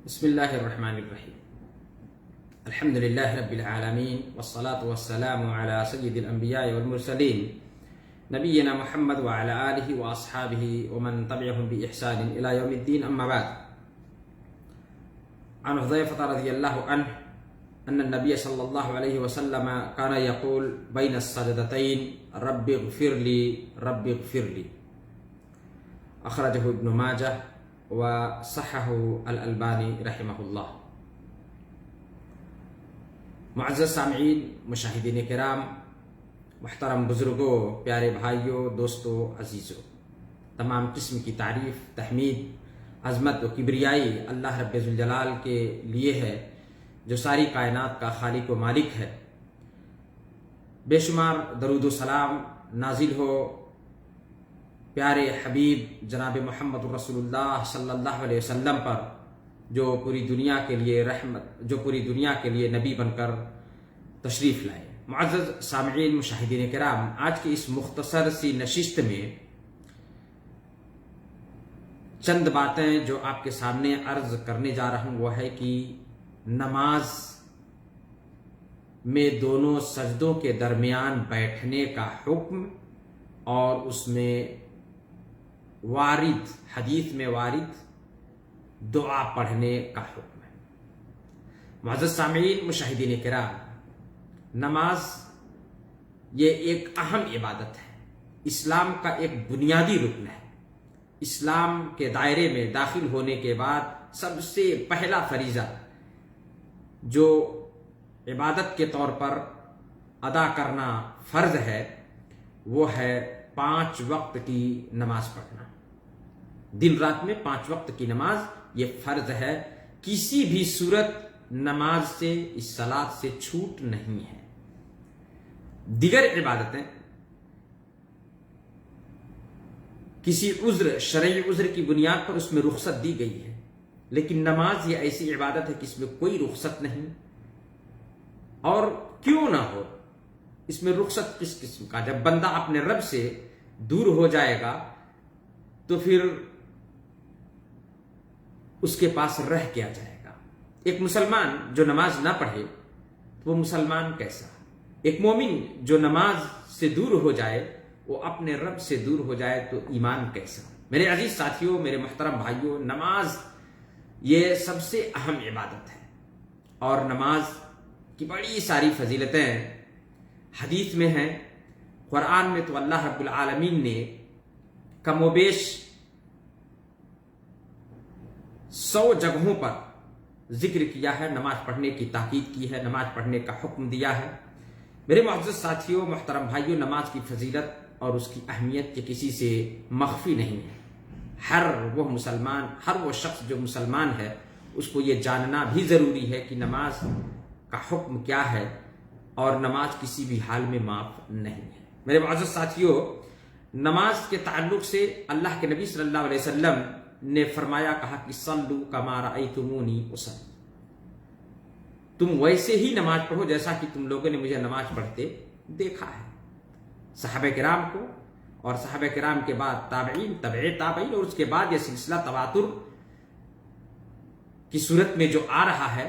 بسم الله الرحمن الرحيم. الحمد لله رب العالمين والصلاة والسلام على سيد الأنبياء والمرسلين نبينا محمد وعلى آله وأصحابه ومن تبعهم بإحسان إلى يوم الدين. أما بعد، عن حذيفة رضي الله عنه أن النبي صلى الله عليه وسلم كان يقول بين السجدتين رب اغفر لي رب اغفر لي. أخرجه ابن ماجه وصححه الألباني رحمه اللہ. معزز سامعین، مشاہدین کرام، محترم بزرگوں، پیارے بھائیوں، دوستوں، عزیزوں، تمام قسم کی تعریف، تحمید، عظمت و کبریائی اللہ رب ذوالجلال کے لیے ہے جو ساری کائنات کا خالق و مالک ہے. بے شمار درود و سلام نازل ہو پیارے حبیب جناب محمد رسول اللہ صلی اللہ علیہ وسلم پر، جو پوری دنیا کے لیے رحمت، جو پوری دنیا کے لیے نبی بن کر تشریف لائے. معزز سامعین، مشاہدین کرام، آج کی اس مختصر سی نشست میں چند باتیں جو آپ کے سامنے عرض کرنے جا رہا ہوں وہ ہے کہ نماز میں دونوں سجدوں کے درمیان بیٹھنے کا حکم اور اس میں وارد، حدیث میں وارد دعا پڑھنے کا حکم ہے. معزز سامعین، مشاہدین کرام، نماز یہ ایک اہم عبادت ہے، اسلام کا ایک بنیادی رکن ہے. اسلام کے دائرے میں داخل ہونے کے بعد سب سے پہلا فریضہ جو عبادت کے طور پر ادا کرنا فرض ہے وہ ہے 5 وقت کی نماز پڑھنا. دن رات میں 5 وقت کی نماز یہ فرض ہے. کسی بھی صورت نماز سے، اس صلاۃ سے چھوٹ نہیں ہے. دیگر عبادتیں کسی عذر، شرعی عذر کی بنیاد پر اس میں رخصت دی گئی ہے، لیکن نماز یہ ایسی عبادت ہے کہ اس میں کوئی رخصت نہیں. اور کیوں نہ ہو، اس میں رخصت کس قسم کا؟ جب بندہ اپنے رب سے دور ہو جائے گا تو پھر اس کے پاس رہ کیا جائے گا. ایک مسلمان جو نماز نہ پڑھے تو وہ مسلمان کیسا؟ ایک مومن جو نماز سے دور ہو جائے، وہ اپنے رب سے دور ہو جائے تو ایمان کیسا؟ میرے عزیز ساتھیوں، میرے محترم بھائیوں، نماز یہ سب سے اہم عبادت ہے اور نماز کی بڑی ساری فضیلتیں حدیث میں ہیں. قرآن میں تو اللہ رب العالمین نے کم و بیش 100 جگہوں پر ذکر کیا ہے، نماز پڑھنے کی تاکید کی ہے، نماز پڑھنے کا حکم دیا ہے. میرے معزز ساتھیوں، محترم بھائیوں، نماز کی فضیلت اور اس کی اہمیت کے کسی سے مخفی نہیں ہے. ہر وہ مسلمان، ہر وہ شخص جو مسلمان ہے، اس کو یہ جاننا بھی ضروری ہے کہ نماز کا حکم کیا ہے اور نماز کسی بھی حال میں معاف نہیں ہے. میرے معزز ساتھیوں، نماز کے تعلق سے اللہ کے نبی صلی اللہ علیہ وسلم نے فرمایا، کہا کہ صلوا کما رأیتمونی اصلی. تم ویسے ہی نماز پڑھو جیسا کہ تم لوگوں نے مجھے نماز پڑھتے دیکھا ہے. صحابہ کرام کو اور صحابہ کرام کے بعد تابعین، تبع تابعین، اور اس کے بعد یہ سلسلہ تواتر کی صورت میں جو آ رہا ہے،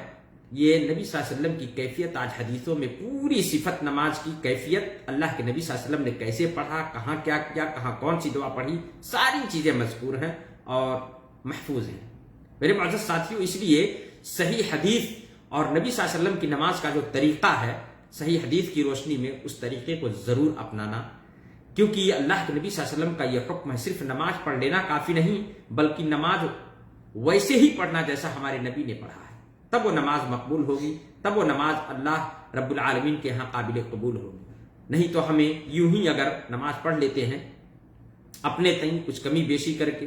یہ نبی صلی اللہ علیہ وسلم کی کیفیت آج حدیثوں میں پوری صفت نماز کی کیفیت، اللہ کے نبی صلی اللہ علیہ وسلم نے کیسے پڑھا، کہاں کیا کیا، کہاں کون سی دعا پڑھی، ساری چیزیں مذکور ہیں اور محفوظ ہیں. میرے معزز ساتھیوں، اس لیے صحیح حدیث اور نبی صلی اللہ علیہ وسلم کی نماز کا جو طریقہ ہے، صحیح حدیث کی روشنی میں اس طریقے کو ضرور اپنانا، کیونکہ یہ اللہ کے نبی صلی اللہ علیہ وسلم کا یہ حکم ہے. صرف نماز پڑھ لینا کافی نہیں، بلکہ نماز ویسے ہی پڑھنا جیسا ہمارے نبی نے پڑھا ہے، تب وہ نماز مقبول ہوگی، تب وہ نماز اللہ رب العالمین کے ہاں قابل قبول ہوگی. نہیں تو ہمیں یوں ہی اگر نماز پڑھ لیتے ہیں اپنے تئیں کچھ کمی بیشی کر کے،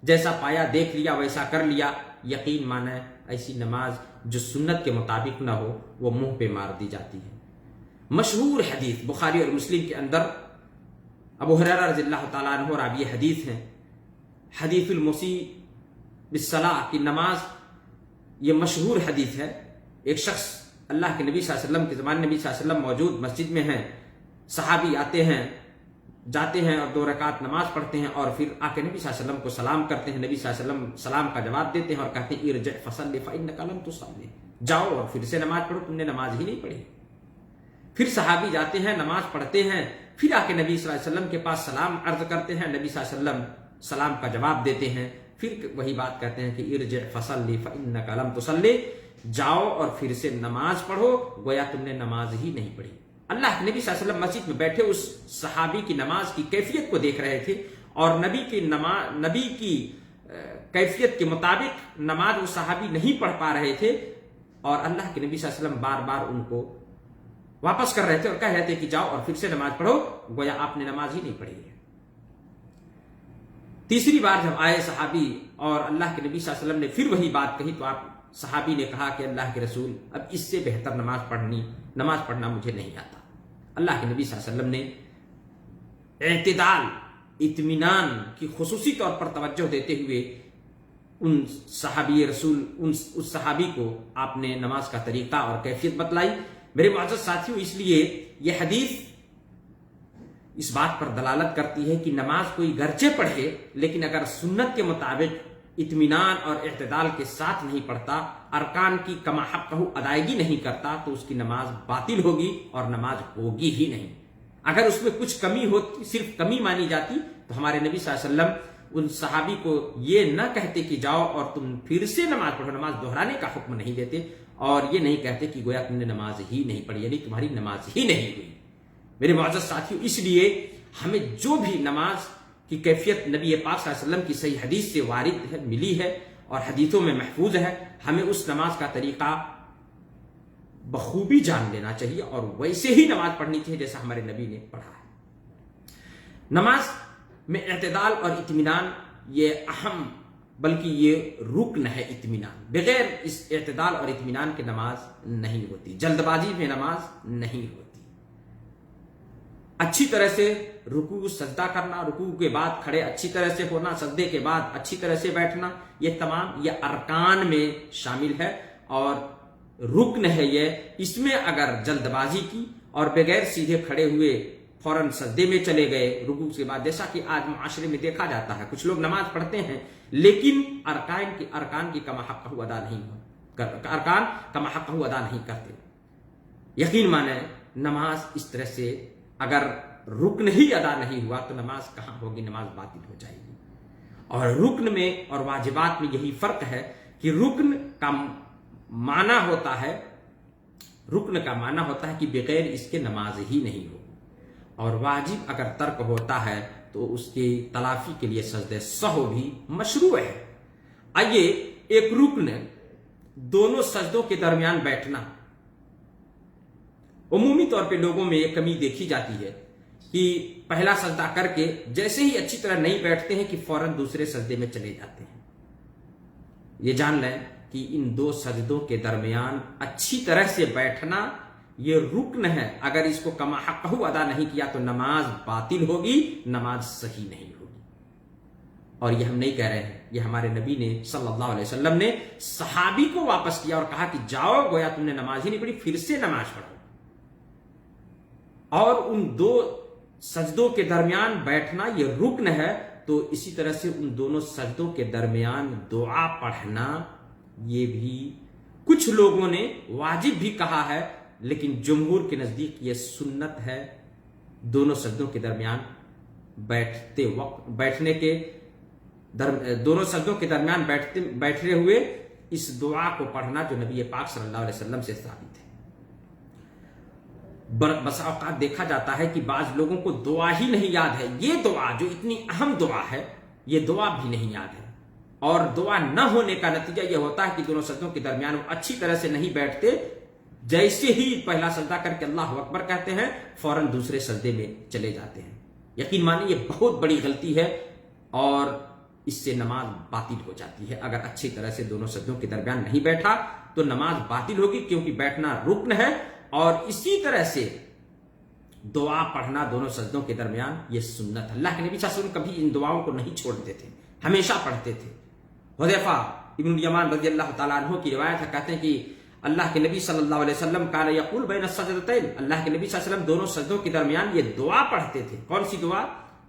جیسا پایا دیکھ لیا ویسا کر لیا، یقین مانا ایسی نماز جو سنت کے مطابق نہ ہو وہ منہ پہ مار دی جاتی ہے. مشہور حدیث بخاری اور مسلم کے اندر ابو ہریرہ رضی اللہ تعالیٰ عنہ راوی حدیث ہیں، حدیث المسیء بالصلاۃ کی نماز، یہ مشہور حدیث ہے. ایک شخص اللہ کے نبی صلی اللہ علیہ وسلم کے زمانے نبی صلی اللہ علیہ وسلم موجود مسجد میں ہیں، صحابی آتے ہیں جاتے ہیں اور 2 رکعت نماز پڑھتے ہیں اور پھر آ کے نبی صلی اللہ علیہ وسلم کو سلام کرتے ہیں. نبی صلی اللہ علیہ وسلم سلام کا جواب دیتے ہیں اور کہتے ہیں ارجع فصلی فإنک لم تصلی، جاؤ اور پھر سے نماز پڑھو، تم نے نماز ہی نہیں پڑھی. پھر صحابی جاتے ہیں، نماز پڑھتے ہیں، پھر آ کے نبی صلی اللہ علیہ وسلم کے پاس سلام عرض کرتے ہیں. نبی صلی اللہ علیہ وسلم سلام کا جواب دیتے ہیں، پھر وہی بات کرتے ہیں کہ ارجع فصلی فإنک لم تصلی، جاؤ اور پھر سے نماز پڑھو، گویا تم نے نماز ہی نہیں پڑھی. اللہ کے نبی صلی اللہ علیہ وسلم مسجد میں بیٹھے اس صحابی کی نماز کی کیفیت کو دیکھ رہے تھے اور نبی کی کیفیت کے مطابق نماز وہ صحابی نہیں پڑھ پا رہے تھے اور اللہ کے نبی صلی اللہ علیہ وسلم بار بار ان کو واپس کر رہے تھے اور کہہ رہے تھے کہ جاؤ اور پھر سے نماز پڑھو، گویا آپ نے نماز ہی نہیں پڑھی ہے. تیسری بار جب آئے صحابی اور اللہ کے نبی صلی اللہ علیہ وسلم نے پھر وہی بات کہی تو صحابی نے کہا کہ اللہ کے رسول اب اس سے بہتر نماز پڑھنا مجھے نہیں آتا. اللہ کے نبی صلی اللہ علیہ وسلم نے اعتدال، اطمینان کی خصوصی طور پر توجہ دیتے ہوئے اس صحابی کو آپ نے نماز کا طریقہ اور کیفیت بتلائی. میرے معزز ساتھیوں، اس لیے یہ حدیث اس بات پر دلالت کرتی ہے کہ نماز کوئی گرچہ پڑھے لیکن اگر سنت کے مطابق اطمینان اور اعتدال کے ساتھ نہیں پڑھتا، ارکان کی کما حقہ ادائیگی نہیں کرتا تو اس کی نماز باطل ہوگی اور نماز ہوگی ہی نہیں. اگر اس میں کچھ کمی ہوتی، صرف کمی مانی جاتی، تو ہمارے نبی صلی اللہ علیہ وسلم ان صحابی کو یہ نہ کہتے کہ جاؤ اور تم پھر سے نماز پڑھو، نماز دہرانے کا حکم نہیں دیتے اور یہ نہیں کہتے کہ گویا تم نے نماز ہی نہیں پڑھی، یعنی تمہاری نماز ہی نہیں ہوئی. میرے معزز ساتھیوں، اس لیے ہمیں جو بھی نماز کی کیفیت نبی پاک صلی اللہ علیہ وسلم کی صحیح حدیث سے وارد ہے، ملی ہے اور حدیثوں میں محفوظ ہے، ہمیں اس نماز کا طریقہ بخوبی جان لینا چاہیے اور ویسے ہی نماز پڑھنی چاہیے جیسا ہمارے نبی نے پڑھا ہے. نماز میں اعتدال اور اطمینان یہ اہم بلکہ یہ رکن ہے. اطمینان بغیر اس اعتدال اور اطمینان کے نماز نہیں ہوتی. جلد بازی میں نماز نہیں ہوتی. اچھی طرح سے رکوع سجدہ کرنا، رکوع کے بعد کھڑے اچھی طرح سے ہونا، سجدے کے بعد اچھی طرح سے بیٹھنا، یہ تمام یہ ارکان میں شامل ہے اور رکن ہے. یہ اس میں اگر جلد بازی کی اور بغیر سیدھے کھڑے ہوئے فوراً سجدے میں چلے گئے رکوع کے بعد، جیسا کہ آج معاشرے میں دیکھا جاتا ہے، کچھ لوگ نماز پڑھتے ہیں لیکن ارکان کی کما حقہ ادا نہیں کرتے. یقین مانیں نماز اس طرح سے اگر رکن ہی ادا نہیں ہوا تو نماز کہاں ہوگی، نماز باطل ہو جائے گی. اور رکن میں اور واجبات میں یہی فرق ہے کہ رکن کا معنی ہوتا ہے کہ بغیر اس کے نماز ہی نہیں ہوگی، اور واجب اگر ترک ہوتا ہے تو اس کی تلافی کے لیے سجدہ سہو بھی مشروع ہے. آئیے ایک رکن دونوں سجدوں کے درمیان بیٹھنا. عمومی طور پہ لوگوں میں یہ کمی دیکھی جاتی ہے کہ پہلا سجدہ کر کے جیسے ہی اچھی طرح نہیں بیٹھتے ہیں کہ فوراً دوسرے سجدے میں چلے جاتے ہیں. یہ جان لیں کہ ان دو سجدوں کے درمیان اچھی طرح سے بیٹھنا یہ رکن ہے. اگر اس کو کما حقہ ادا نہیں کیا تو نماز باطل ہوگی، نماز صحیح نہیں ہوگی. اور یہ ہم نہیں کہہ رہے ہیں، یہ ہمارے نبی نے صلی اللہ علیہ وسلم نے صحابی کو واپس کیا اور کہا کہ جاؤ، گویا تم نے نماز ہی نہیں پڑھی، پھر سے نماز پڑھو. اور ان دو سجدوں کے درمیان بیٹھنا یہ رکن ہے، تو اسی طرح سے ان دونوں سجدوں کے درمیان دعا پڑھنا یہ بھی کچھ لوگوں نے واجب بھی کہا ہے، لیکن جمہور کے نزدیک یہ سنت ہے. دونوں سجدوں کے درمیان دونوں سجدوں کے درمیان بیٹھتے ہوئے اس دعا کو پڑھنا جو نبی پاک صلی اللہ علیہ وسلم سے ثابت ہے. بس اوقات دیکھا جاتا ہے کہ بعض لوگوں کو دعا ہی نہیں یاد ہے. یہ دعا جو اتنی اہم دعا ہے یہ دعا بھی نہیں یاد ہے، اور دعا نہ ہونے کا نتیجہ یہ ہوتا ہے کہ دونوں سجدوں کے درمیان وہ اچھی طرح سے نہیں بیٹھتے. جیسے ہی پہلا سجدہ کر کے اللہ اکبر کہتے ہیں فوراً دوسرے سجدے میں چلے جاتے ہیں. یقین مانیں یہ بہت بڑی غلطی ہے اور اس سے نماز باطل ہو جاتی ہے. اگر اچھی طرح سے دونوں سجدوں کے درمیان نہیں بیٹھا تو نماز باطل ہوگی، کیونکہ بیٹھنا رکن ہے. اور اسی طرح سے دعا پڑھنا دونوں سجدوں کے درمیان یہ سنت. اللہ کے نبی صلی اللہ علیہ وسلم کبھی ان دعاؤں کو نہیں چھوڑتے تھے، ہمیشہ پڑھتے تھے. حذیفہ ابن الیمان رضی اللہ تعالیٰ عنہ کی روایت ہے، کہتے ہیں کہ اللہ کے نبی صلی اللہ علیہ وسلم کان یقول بین السجدتین، اللہ کے نبی صلی اللہ علیہ وسلم دونوں سجدوں کے درمیان یہ دعا پڑھتے تھے. کون سی دعا؟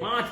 5